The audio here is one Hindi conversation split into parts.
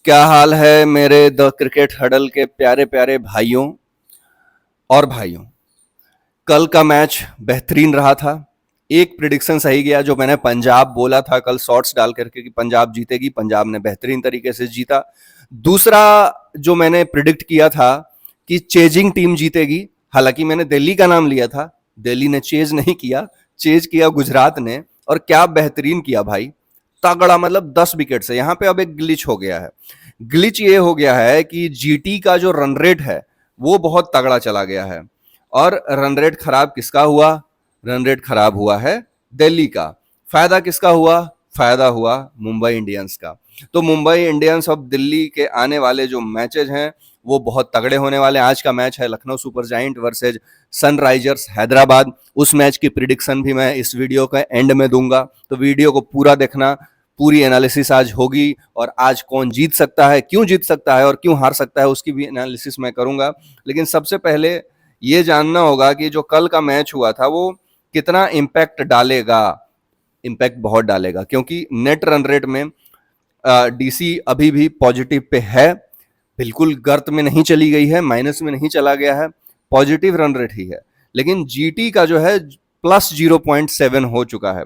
क्या हाल है मेरे द क्रिकेट हडल के प्यारे प्यारे भाइयों और भाइयों। कल का मैच बेहतरीन रहा था। एक प्रिडिक्शन सही गया, जो मैंने पंजाब बोला था कल शॉर्ट्स डाल करके कि पंजाब जीतेगी, पंजाब ने बेहतरीन तरीके से जीता। दूसरा जो मैंने प्रिडिक्ट किया था कि चेजिंग टीम जीतेगी, हालांकि मैंने दिल्ली का नाम लिया था, दिल्ली ने चेज नहीं किया, चेज किया गुजरात ने। और क्या बेहतरीन किया भाई, तगड़ा, मतलब 10 विकेट से। यहाँ पे अब एक ग्लिच हो गया है। ग्लिच ये हो गया है कि जीटी का जो रन रेट है वो बहुत तगड़ा चला गया है। और रन रेट खराब किसका हुआ? रन रेट खराब हुआ है दिल्ली का। फायदा किसका हुआ? फायदा हुआ मुंबई इंडियंस का। तो मुंबई इंडियंस और दिल्ली के आने वाले जो मैचेज हैं वो बहुत तगड़े होने वाले हैं। आज का मैच है Lucknow super giant versus Sunrisers Hyderabad. उस मैच की प्रिडिक्शन भी मैं इस वीडियो के एंड में दूंगा, तो वीडियो को पूरा देखना। पूरी एनालिसिस आज होगी और आज कौन जीत सकता है, क्यों जीत सकता है और क्यों हार सकता है, उसकी भी एनालिसिस मैं करूंगा। लेकिन सबसे पहले ये जानना होगा कि जो कल का मैच हुआ था वो कितना इम्पैक्ट डालेगा। इम्पैक्ट बहुत डालेगा, क्योंकि नेट रन रेट में डीसी अभी भी पॉजिटिव पे है, बिल्कुल गर्त में नहीं चली गई है, माइनस में नहीं चला गया है, पॉजिटिव रन रेट ही है। लेकिन जीटी का जो है +0.7 हो चुका है।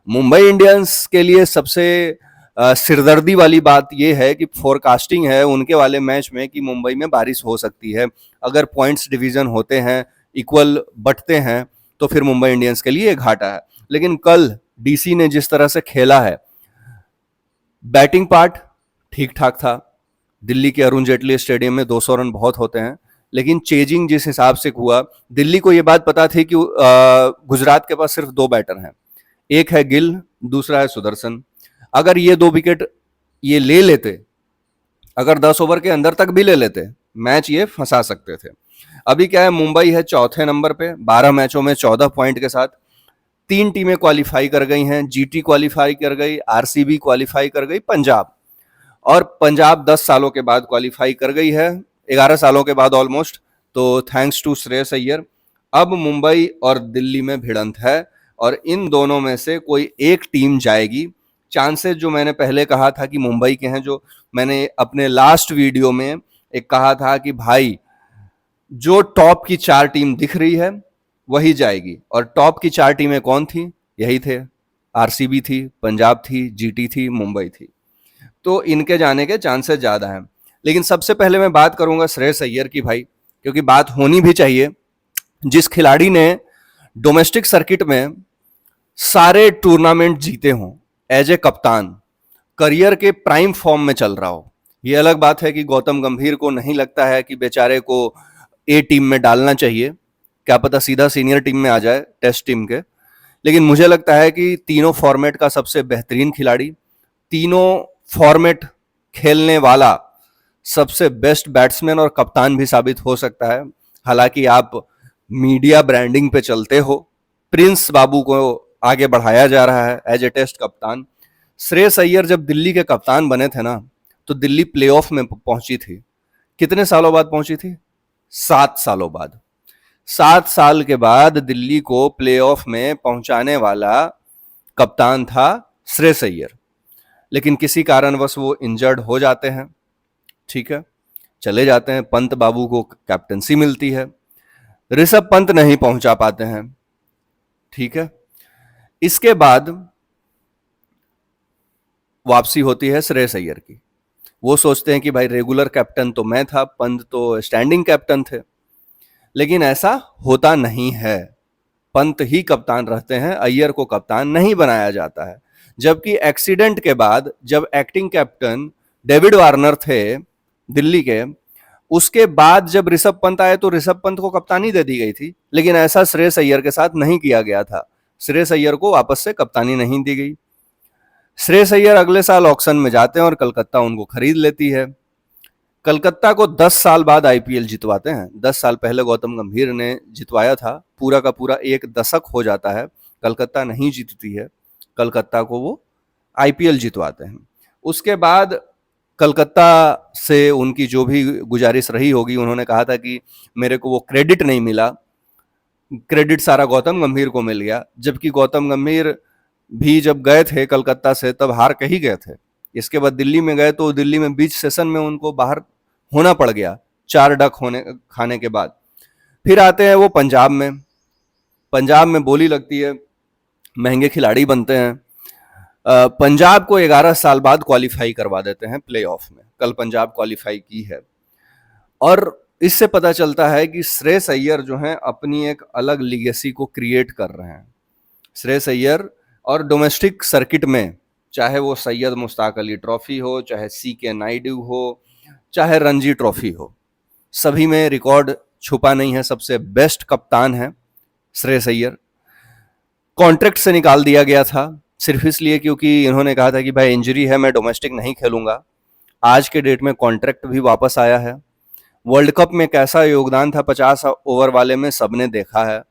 मुंबई इंडियंस के लिए सबसे सिरदर्दी वाली बात यह है कि फोरकास्टिंग है उनके वाले मैच में कि मुंबई में बारिश हो सकती है। अगर पॉइंट्स डिवीजन होते हैं, इक्वल बटते हैं, तो फिर मुंबई इंडियंस के लिए घाटा है। लेकिन कल डीसी ने जिस तरह से खेला है, बैटिंग पार्ट ठीक ठाक था। दिल्ली के अरुण जेटली स्टेडियम में 200 रन बहुत होते हैं, लेकिन चेजिंग जिस हिसाब से हुआ, दिल्ली को यह बात पता थी कि गुजरात के पास सिर्फ 2 बैटर हैं, एक है गिल, दूसरा है सुदर्शन। अगर ये 2 विकेट ये ले लेते, अगर 10 ओवर के अंदर तक भी ले लेते, मैच ये फंसा सकते थे। अभी क्या है, मुंबई है चौथे नंबर पे 12 मैचों में 14 पॉइंट के साथ। 3 टीमें क्वालिफाई कर गई हैं, जीटी क्वालिफाई कर गई, आरसीबी क्वालिफाई कर गई, पंजाब। और पंजाब 10 सालों के बाद क्वालिफाई कर गई है, 11 सालों के बाद ऑलमोस्ट। तो थैंक्स टू श्रेयस अय्यर। अब मुंबई और दिल्ली में भिड़ंत है और इन दोनों में से कोई एक टीम जाएगी। चांसेस जो मैंने पहले कहा था कि मुंबई के हैं, जो मैंने अपने लास्ट वीडियो में एक कहा था कि भाई जो टॉप की 4 टीम दिख रही है वही जाएगी। और टॉप की 4 टीमें कौन थी? यही थे, आरसीबी थी, पंजाब थी, जीटी थी, मुंबई थी। तो इनके जाने के चांसेस ज्यादा हैं। लेकिन सबसे पहले मैं बात करूंगा श्रेयस अय्यर की भाई, क्योंकि बात होनी भी चाहिए। जिस खिलाड़ी ने डोमेस्टिक सर्किट में सारे टूर्नामेंट जीते हों, एज ए कप्तान, करियर के प्राइम फॉर्म में चल रहा हो। ये अलग बात है कि गौतम गंभीर को नहीं लगता है कि बेचारे को ए टीम में डालना चाहिए, क्या पता सीधा सीनियर टीम में आ जाए टेस्ट टीम के। लेकिन मुझे लगता है कि तीनों फॉर्मेट का सबसे बेहतरीन खिलाड़ी, तीनों फॉर्मेट खेलने वाला सबसे बेस्ट बैट्समैन और कप्तान भी साबित हो सकता है। हालांकि आप मीडिया ब्रांडिंग पे चलते हो, प्रिंस बाबू को आगे बढ़ाया जा रहा है एज ए टेस्ट कप्तान। श्रेयस अय्यर जब दिल्ली के कप्तान बने थे ना, तो दिल्ली प्लेऑफ में पहुंची थी। कितने सालों बाद पहुंची थी? 7 सालों बाद। 7 साल के बाद दिल्ली को प्लेऑफ में पहुंचाने वाला कप्तान था श्रेयस अय्यर। लेकिन किसी कारणवश वो इंजर्ड हो जाते हैं, ठीक है, चले जाते हैं। पंत बाबू को कैप्टनसी मिलती है, ऋषभ पंत नहीं पहुंचा पाते हैं, ठीक है। इसके बाद वापसी होती है श्रेयस अय्यर की। वो सोचते हैं कि भाई रेगुलर कैप्टन तो मैं था, पंत तो स्टैंडिंग कैप्टन थे। लेकिन ऐसा होता नहीं है, पंत ही कप्तान रहते हैं, अय्यर को कप्तान नहीं बनाया जाता है। जबकि एक्सीडेंट के बाद जब एक्टिंग कैप्टन डेविड वार्नर थे दिल्ली के, उसके बाद जब ऋषभ पंत आए तो ऋषभ पंत को कप्तानी दे दी गई थी। लेकिन ऐसा श्रेयस अय्यर के साथ नहीं किया गया था, श्रेयस अय्यर को वापस से कप्तानी नहीं दी गई। श्रेयस अय्यर अगले साल ऑक्शन में जाते हैं और कलकत्ता उनको खरीद लेती है। कलकत्ता को 10 साल बाद आईपीएल जितवाते हैं। 10 साल पहले गौतम गंभीर ने जितवाया था, पूरा का पूरा एक दशक हो जाता है कलकत्ता नहीं जीतती है। कलकत्ता को वो आईपीएल जितवाते हैं। उसके बाद कलकत्ता से उनकी जो भी गुजारिश रही होगी, उन्होंने कहा था कि मेरे को वो क्रेडिट नहीं मिला, क्रेडिट सारा गौतम गंभीर को मिल गया। जबकि गौतम गंभीर भी जब गए थे कलकत्ता से तब हार के ही गए थे, इसके बाद दिल्ली में गए तो दिल्ली में बीच सेशन में उनको बाहर होना पड़ गया 4 डक होने खाने के बाद। फिर आते हैं वो पंजाब में। पंजाब में बोली लगती है, महंगे खिलाड़ी बनते हैं। पंजाब को 11 साल बाद क्वालिफाई करवा देते हैं प्लेऑफ में। कल पंजाब क्वालिफाई की है और इससे पता चलता है कि श्रेयस अय्यर जो हैं अपनी एक अलग लीगेसी को क्रिएट कर रहे हैं। श्रेयस अय्यर और डोमेस्टिक सर्किट में, चाहे वो सैयद मुश्ताक अली ट्रॉफी हो, चाहे CK नायडू हो, चाहे रणजी ट्रॉफी हो, सभी में रिकॉर्ड छुपा नहीं है। सबसे बेस्ट कप्तान है श्रेयस अय्यर। कॉन्ट्रैक्ट से निकाल दिया गया था सिर्फ इसलिए क्योंकि इन्होंने कहा था कि भाई इंजरी है, मैं डोमेस्टिक नहीं खेलूंगा। आज के डेट में कॉन्ट्रैक्ट भी वापस आया है। वर्ल्ड कप में कैसा योगदान था 50 ओवर वाले में, सबने देखा है।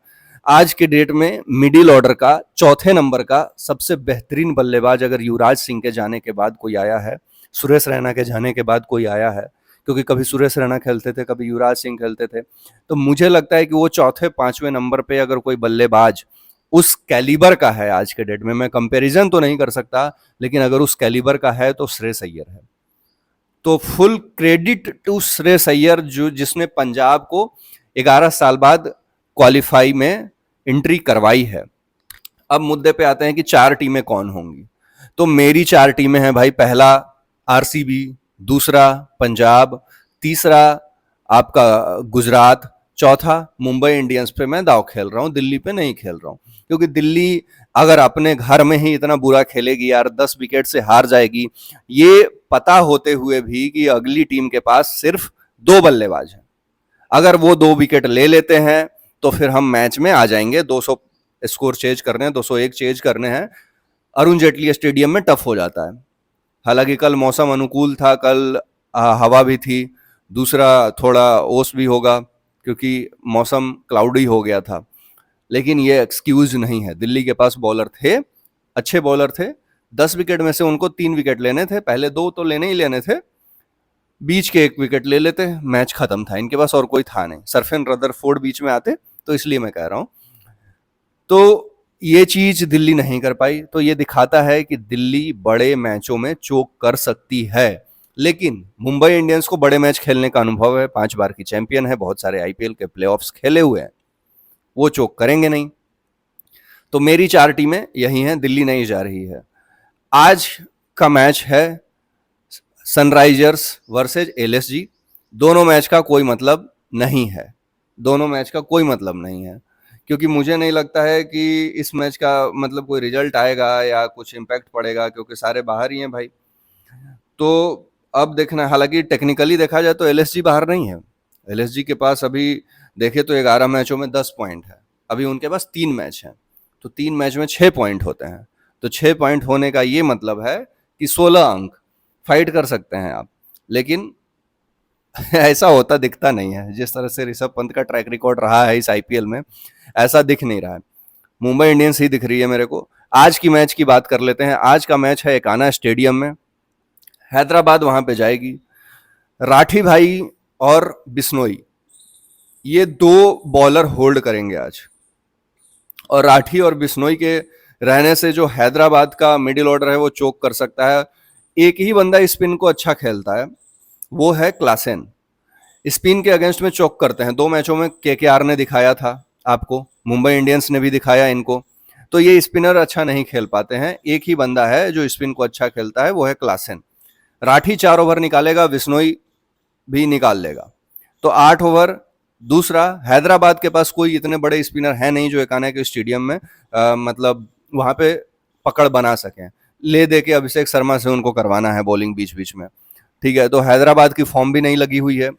आज के डेट में मिडिल ऑर्डर का चौथे नंबर का सबसे बेहतरीन बल्लेबाज अगर युवराज सिंह के जाने के बाद कोई आया है, सुरेश रैना के जाने के बाद कोई आया है, क्योंकि कभी सुरेश रैना खेलते थे, कभी युवराज सिंह खेलते थे, तो मुझे लगता है कि वो चौथे पांचवें नंबर पे अगर कोई बल्लेबाज उस कैलिबर का है आज के डेट में, मैं कंपैरिजन तो नहीं कर सकता, लेकिन अगर उस कैलिबर का है तो श्रेयस अय्यर है। तो full credit to Shreyas Iyer जो जिसने पंजाब को 11 साल बाद क्वालिफाई में एंट्री करवाई है। अब मुद्दे पे आते हैं कि 4 टीमें कौन होंगी। तो मेरी 4 टीमें हैं भाई। पहला RCB, दूसरा पंजाब, तीसरा आपका गुजरात, चौथा मुंबई इंडियंस पे मैं दाव खेल रहा हूं, दिल्ली पे नहीं खेल रहा हूं। क्योंकि दिल्ली अगर अपने घर में ही इतना बुरा खेलेगी यार, 10 विकेट से हार जाएगी, ये पता होते हुए भी कि अगली टीम के पास सिर्फ 2 बल्लेबाज हैं। अगर वो 2 विकेट ले लेते हैं तो फिर हम मैच में आ जाएंगे। 200 स्कोर चेज करने हैं, 201 चेज करने हैं। अरुण जेटली स्टेडियम में टफ हो जाता है। हालांकि कल मौसम अनुकूल था, कल हवा भी थी, दूसरा थोड़ा ओस भी होगा क्योंकि मौसम क्लाउडी हो गया था, लेकिन ये एक्सक्यूज नहीं है। दिल्ली के पास बॉलर थे, अच्छे बॉलर थे। 10 विकेट में से उनको 3 विकेट लेने थे, पहले 2 तो लेने ही लेने थे, बीच के 1 विकेट ले लेते, मैच खत्म था। इनके पास और कोई था नहीं। सरफेन रदरफोर्ड बीच में आते, तो इसलिए मैं कह रहा हूं। तो ये चीज दिल्ली नहीं कर पाई, तो ये दिखाता है कि दिल्ली बड़े मैचों में चोक कर सकती है। लेकिन मुंबई इंडियंस को बड़े मैच खेलने का अनुभव है, 5 बार की चैंपियन है, बहुत सारे IPL के प्लेऑफ्स खेले हुए हैं, वो चोक करेंगे नहीं। तो मेरी 4 टीमें यही हैं, दिल्ली नहीं जा रही है। आज का मैच है सनराइजर्स वर्सेज LSG। दोनों मैच का कोई मतलब नहीं है, दोनों मैच का कोई मतलब नहीं है, क्योंकि मुझे नहीं लगता है कि इस मैच का मतलब कोई रिजल्ट आएगा या कुछ इम्पैक्ट पड़ेगा, क्योंकि सारे बाहर ही हैं भाई। तो अब देखना, हालांकि टेक्निकली देखा जाए तो LSG बाहर नहीं है। LSG के पास अभी देखे तो 11 मैचों में 10 पॉइंट है। अभी उनके पास 3 मैच हैं, तो 3 मैच में 6 पॉइंट होते हैं। तो 6 पॉइंट होने का ये मतलब है कि 16 अंक फाइट कर सकते हैं आप। लेकिन ऐसा होता दिखता नहीं है। जिस तरह से ऋषभ पंत का ट्रैक रिकॉर्ड रहा है इस IPL में, ऐसा दिख नहीं रहा है। मुंबई इंडियंस ही दिख रही है मेरे को। आज की मैच की बात कर लेते हैं। आज का मैच है एकाना स्टेडियम में, हैदराबाद वहां पे जाएगी। राठी भाई और बिश्नोई, ये 2 बॉलर होल्ड करेंगे आज। और राठी और बिश्नोई के रहने से जो हैदराबाद का मिडिल ऑर्डर है वो चोक कर सकता है। एक ही बंदा स्पिन को अच्छा खेलता है, वो है क्लासेन। स्पिन के अगेंस्ट में चोक करते हैं। 2 मैचों में KKR ने दिखाया था आपको, मुंबई इंडियंस ने भी दिखाया इनको। तो ये स्पिनर अच्छा नहीं खेल पाते हैं। एक ही बंदा है जो स्पिन को अच्छा खेलता है, वो है क्लासेन। राठी 4 ओवर निकालेगा, बिश्नोई भी निकाल लेगा, तो 8 ओवर। दूसरा, हैदराबाद के पास कोई इतने बड़े स्पिनर है नहीं जो एकाना के स्टेडियम में मतलब वहां पे पकड़ बना सकें। ले दे के अभिषेक शर्मा से उनको करवाना है बॉलिंग बीच बीच में, ठीक है। तो हैदराबाद की फॉर्म भी नहीं लगी हुई है।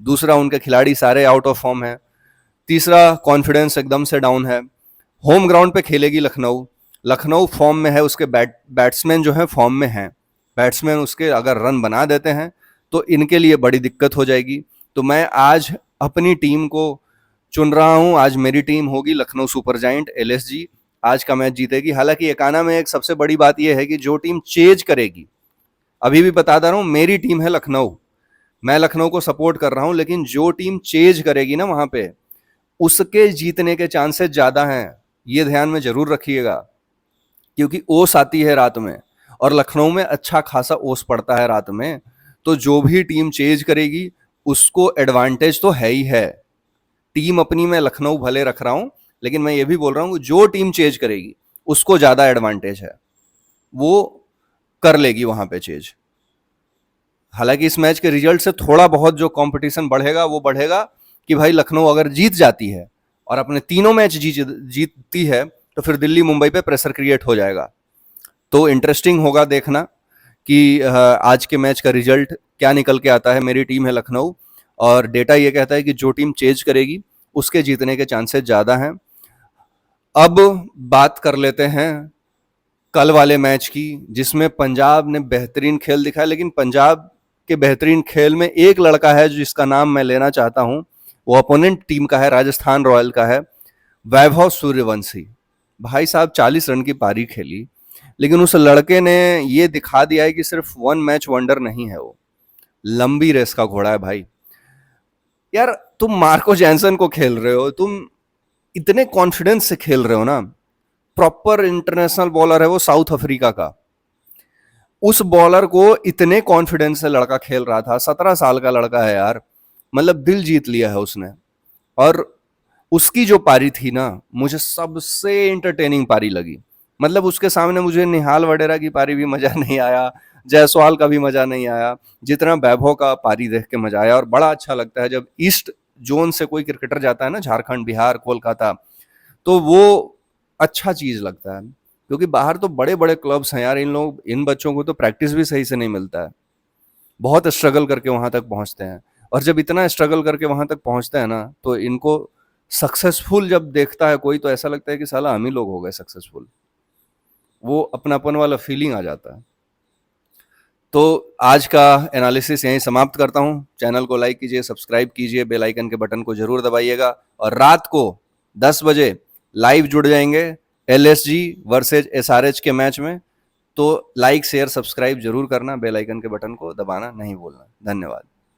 दूसरा, उनके खिलाड़ी सारे आउट ऑफ फॉर्म है। तीसरा, कॉन्फिडेंस एकदम से डाउन है। होम ग्राउंड पे खेलेगी लखनऊ। लखनऊ फॉर्म में है, उसके बैट्समैन जो है फॉर्म में हैं। बैट्समैन उसके अगर रन बना देते हैं तो इनके लिए बड़ी दिक्कत हो जाएगी। तो मैं आज अपनी टीम को चुन रहा हूं। आज मेरी टीम होगी लखनऊ सुपर जायंट, LSG आज का मैच जीतेगी। हालांकि एकाना में एक सबसे बड़ी बात यह है कि जो टीम चेज करेगी, अभी भी बता रहा हूं, मेरी टीम है लखनऊ, मैं लखनऊ को सपोर्ट कर रहा हूं, लेकिन जो टीम चेज करेगी ना वहां पे, उसके जीतने के चांसेस ज्यादा हैं। ये ध्यान में जरूर रखिएगा, क्योंकि ओस आती है रात में, और लखनऊ में अच्छा खासा ओस पड़ता है रात में, तो जो भी टीम चेज करेगी उसको एडवांटेज तो है ही है। टीम अपनी मैं लखनऊ भले रख रहा हूं, लेकिन मैं ये भी बोल रहा हूं जो टीम चेज करेगी उसको ज्यादा एडवांटेज है, वो कर लेगी वहां पे चेज। हालांकि इस मैच के रिजल्ट से थोड़ा बहुत जो कंपटीशन बढ़ेगा वो बढ़ेगा कि भाई लखनऊ अगर जीत जाती है और अपने तीनों मैच जीतती है तो फिर दिल्ली मुंबई पे प्रेशर क्रिएट हो जाएगा। तो इंटरेस्टिंग होगा देखना कि आज के मैच का रिजल्ट क्या निकल के आता है। मेरी टीम है लखनऊ और डेटा ये कहता है कि जो टीम चेज करेगी उसके जीतने के चांसेस ज़्यादा हैं। अब बात कर लेते हैं कल वाले मैच की, जिसमें पंजाब ने बेहतरीन खेल दिखाया, लेकिन पंजाब के बेहतरीन खेल में एक लड़का है जिसका नाम मैं लेना चाहता हूं, वो अपोनेंट टीम का है, राजस्थान रॉयल का है, वैभव सूर्यवंशी। भाई साहब 40 रन की पारी खेली, लेकिन उस लड़के ने ये दिखा दिया है कि सिर्फ वन मैच वंडर नहीं है, वो लंबी रेस का घोड़ा है भाई। यार तुम मार्को जैनसन को खेल रहे हो, तुम इतने कॉन्फिडेंस से खेल रहे हो ना, प्रॉपर इंटरनेशनल बॉलर है वो साउथ अफ्रीका का, उस बॉलर को इतने कॉन्फिडेंस से लड़का खेल रहा था, 17 साल का लड़का है यार, मतलब दिल जीत लिया है उसने। और उसकी जो पारी थी ना, मुझे सबसे इंटरटेनिंग पारी लगी। मतलब उसके सामने मुझे निहाल वडेरा की पारी भी मजा नहीं आया, जायसवाल का भी मजा नहीं आया, जितना वैभव का पारी देख के मजा आया। और बड़ा अच्छा लगता है जब ईस्ट जोन से कोई क्रिकेटर जाता है ना, झारखंड, बिहार, कोलकाता, तो वो अच्छा चीज लगता है, क्योंकि बाहर तो बड़े बड़े क्लब्स हैं यार, इन बच्चों को तो प्रैक्टिस भी सही से नहीं मिलता है, बहुत स्ट्रगल करके वहां तक पहुंचते हैं। और जब इतना स्ट्रगल करके वहां तक पहुंचते हैं ना, तो इनको सक्सेसफुल जब देखता है कोई, तो ऐसा लगता है कि साला हम ही लोग हो गए सक्सेसफुल, वो अपनापन वाला फीलिंग आ जाता है। तो आज का एनालिसिस यहीं समाप्त करता हूं। चैनल को लाइक कीजिए, सब्सक्राइब कीजिए, बेल आइकन के बटन को जरूर दबाइएगा, और रात को 10 बजे लाइव जुड़ जाएंगे एलएसजी वर्सेज एसआरएच के मैच में। तो लाइक शेयर सब्सक्राइब जरूर करना, बेल आइकन के बटन को दबाना नहीं भूलना। धन्यवाद।